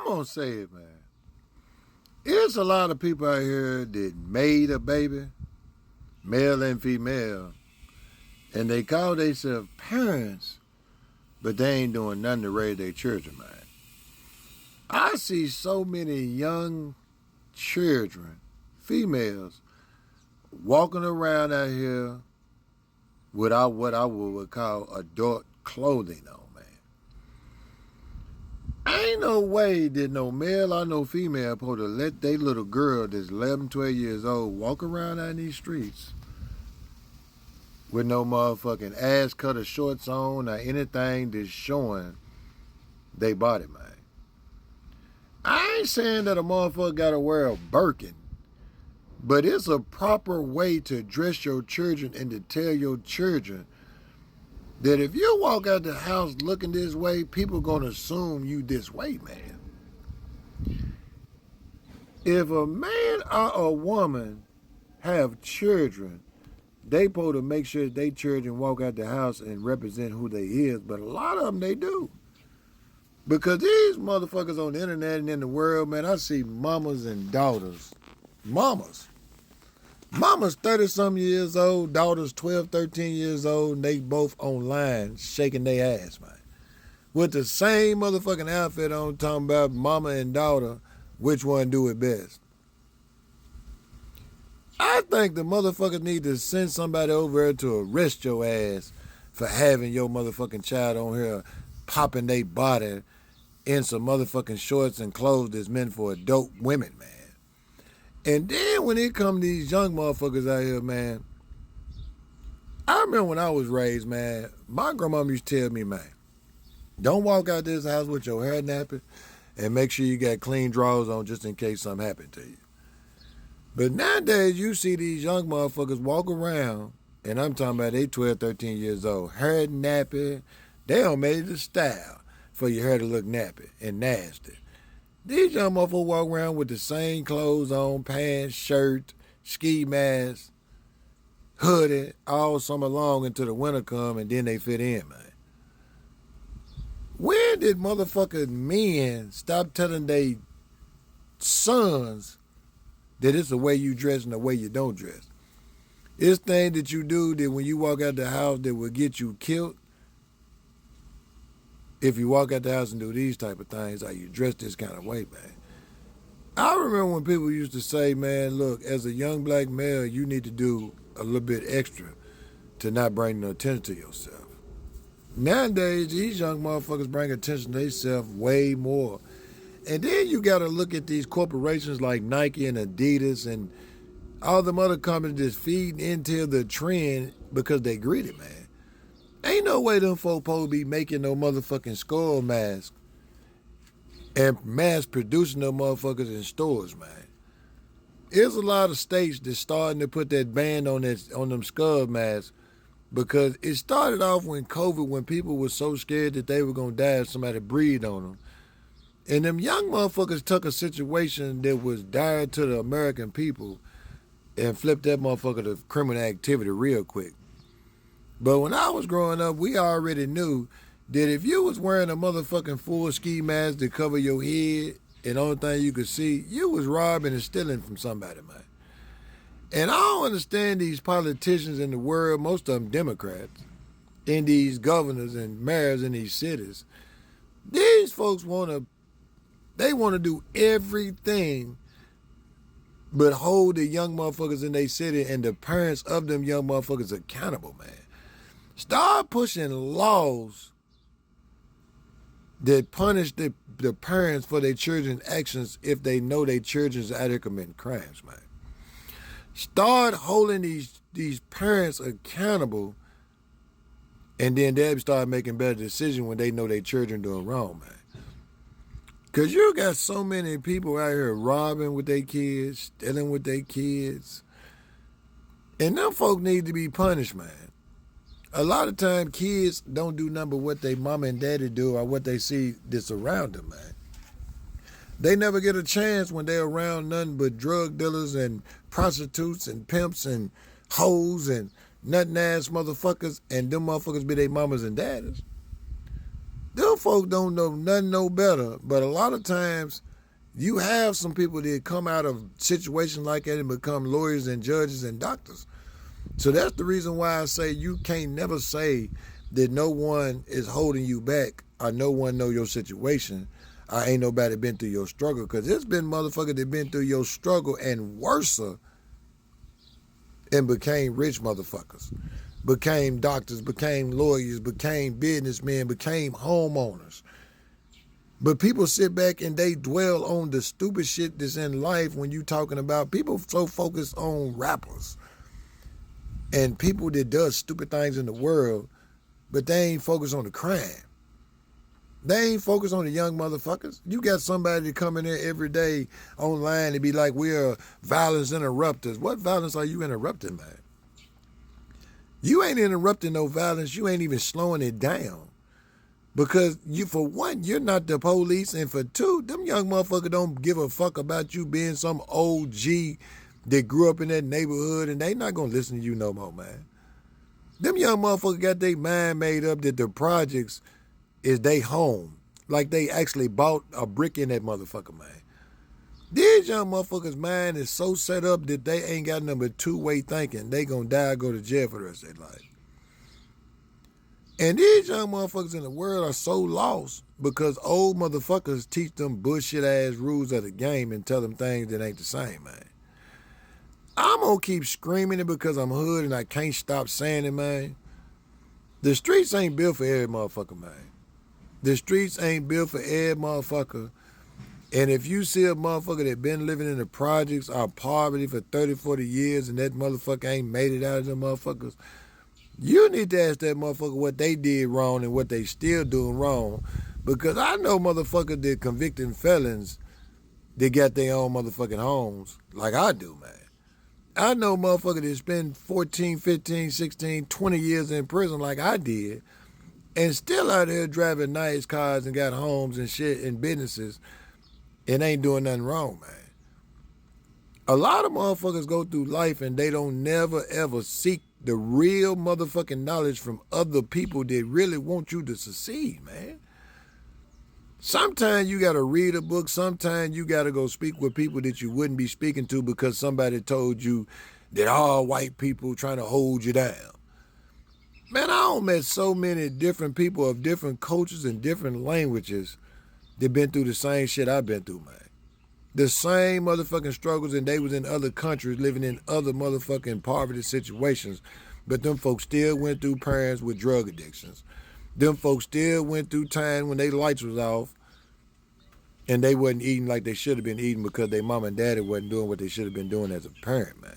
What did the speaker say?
gonna say it, man. There's a lot of people out here that made a baby, male and female, and they call themselves parents, but they ain't doing nothing to raise their children, man. I see so many young children, females, walking around out here without what I would call adult clothing on, man. Ain't no way that no male or no female supposed to let they little girl that's 11, 12 years old walk around out in these streets with no motherfucking ass cutter shorts on or anything that's showing they body, man. I ain't saying that a motherfucker gotta wear a Birkin, but it's a proper way to dress your children and to tell your children that if you walk out the house looking this way, people gonna assume you this way, man. If a man or a woman have children, they supposed to make sure they children walk out the house and represent who they is, but a lot of them they do. Because these motherfuckers on the internet and in the world, man, I see mamas and daughters. Mamas 30-something years old, daughters 12, 13 years old, and they both online shaking their ass, man. With the same motherfucking outfit on, talking about mama and daughter, which one do it best. I think the motherfuckers need to send somebody over here to arrest your ass for having your motherfucking child on here popping their body in some motherfucking shorts and clothes that's meant for adult women, man. And then when it come to these young motherfuckers out here, man, I remember when I was raised, man, my grandmama used to tell me, man, don't walk out this house with your hair nappy and make sure you got clean drawers on just in case something happened to you. But nowadays, you see these young motherfuckers walk around, and I'm talking about they 12, 13 years old, hair nappy. They don't make it a style for your hair to look nappy and nasty. These young motherfuckers walk around with the same clothes on, pants, shirt, ski mask, hoodie, all summer long until the winter come, and then they fit in, man. When did motherfucking men stop telling their sons that it's the way you dress and the way you don't dress? It's things that you do that when you walk out the house that will get you killed. If you walk out the house and do these type of things, or you dress this kind of way, man. I remember when people used to say, man, look, as a young black male, you need to do a little bit extra to not bring no attention to yourself. Nowadays, these young motherfuckers bring attention to themselves way more. And then you got to look at these corporations like Nike and Adidas and all them other companies that's feeding into the trend because they greedy, man. Ain't no way them folk supposed to be making no motherfucking skull mask and mass producing them motherfuckers in stores, man. There's a lot of states that's starting to put that ban on them skull masks because it started off when COVID, when people were so scared that they were going to die if somebody breathed on them. And them young motherfuckers took a situation that was dire to the American people and flipped that motherfucker to criminal activity real quick. But when I was growing up, we already knew that if you was wearing a motherfucking full ski mask to cover your head and the only thing you could see, you was robbing and stealing from somebody, man. And I don't understand these politicians in the world, most of them Democrats, and these governors and mayors in these cities. These folks want to do everything but hold the young motherfuckers in their city and the parents of them young motherfuckers accountable, man. Start pushing laws that punish the parents for their children's actions if they know their children's out here committing crimes, man. Start holding these parents accountable, and then they'll start making better decisions when they know their children doing wrong, man. Because you got so many people out here robbing with their kids, stealing with their kids, and them folk need to be punished, man. A lot of time, kids don't do nothing but what they mama and daddy do or what they see that's around them, man. They never get a chance when they're around nothing but drug dealers and prostitutes and pimps and hoes and nutting ass motherfuckers, and them motherfuckers be their mamas and daddies. Them folks don't know nothing no better. But a lot of times, you have some people that come out of situations like that and become lawyers and judges and doctors. So that's the reason why I say you can't never say that no one is holding you back or no one know your situation or ain't nobody been through your struggle. Because there's been motherfuckers that been through your struggle and worser and became rich motherfuckers, became doctors, became lawyers, became businessmen, became homeowners. But people sit back and they dwell on the stupid shit that's in life when you talking about people so focused on rappers and people that does stupid things in the world, but they ain't focused on the crime. They ain't focused on the young motherfuckers. You got somebody to come in there every day online and be like, we're violence interrupters. What violence are you interrupting, man? You ain't interrupting no violence. You ain't even slowing it down. Because you, for one, you're not the police, and for two, them young motherfuckers don't give a fuck about you being some OG that grew up in that neighborhood, and they not gonna listen to you no more, man. Them young motherfuckers got their mind made up that the projects is they home. Like they actually bought a brick in that motherfucker, man. These young motherfuckers' mind is so set up that they ain't got nothing but two-way thinking. They gonna die or go to jail for the rest of their life. And these young motherfuckers in the world are so lost because old motherfuckers teach them bullshit-ass rules of the game and tell them things that ain't the same, man. I'm gonna keep screaming it because I'm hood and I can't stop saying it, man. The streets ain't built for every motherfucker, man. The streets ain't built for every motherfucker. And if you see a motherfucker that been living in the projects or poverty for 30, 40 years and that motherfucker ain't made it out of them motherfuckers, you need to ask that motherfucker what they did wrong and what they still doing wrong. Because I know motherfuckers that convicting felons that got their own motherfucking homes like I do, man. I know motherfuckers that spend 14, 15, 16, 20 years in prison like I did and still out there driving nice cars and got homes and shit and businesses and ain't doing nothing wrong, man. A lot of motherfuckers go through life and they don't never ever seek the real motherfucking knowledge from other people that really want you to succeed, man. Sometimes you got to read a book. Sometimes you got to go speak with people that you wouldn't be speaking to because somebody told you that all white people trying to hold you down. Man, I done met so many different people of different cultures and different languages that been through the same shit I've been through, man. The same motherfucking struggles, and they was in other countries living in other motherfucking poverty situations, but them folks still went through parents with drug addictions. Them folks still went through time when their lights was off and they wasn't eating like they should have been eating because their mom and daddy wasn't doing what they should have been doing as a parent, man.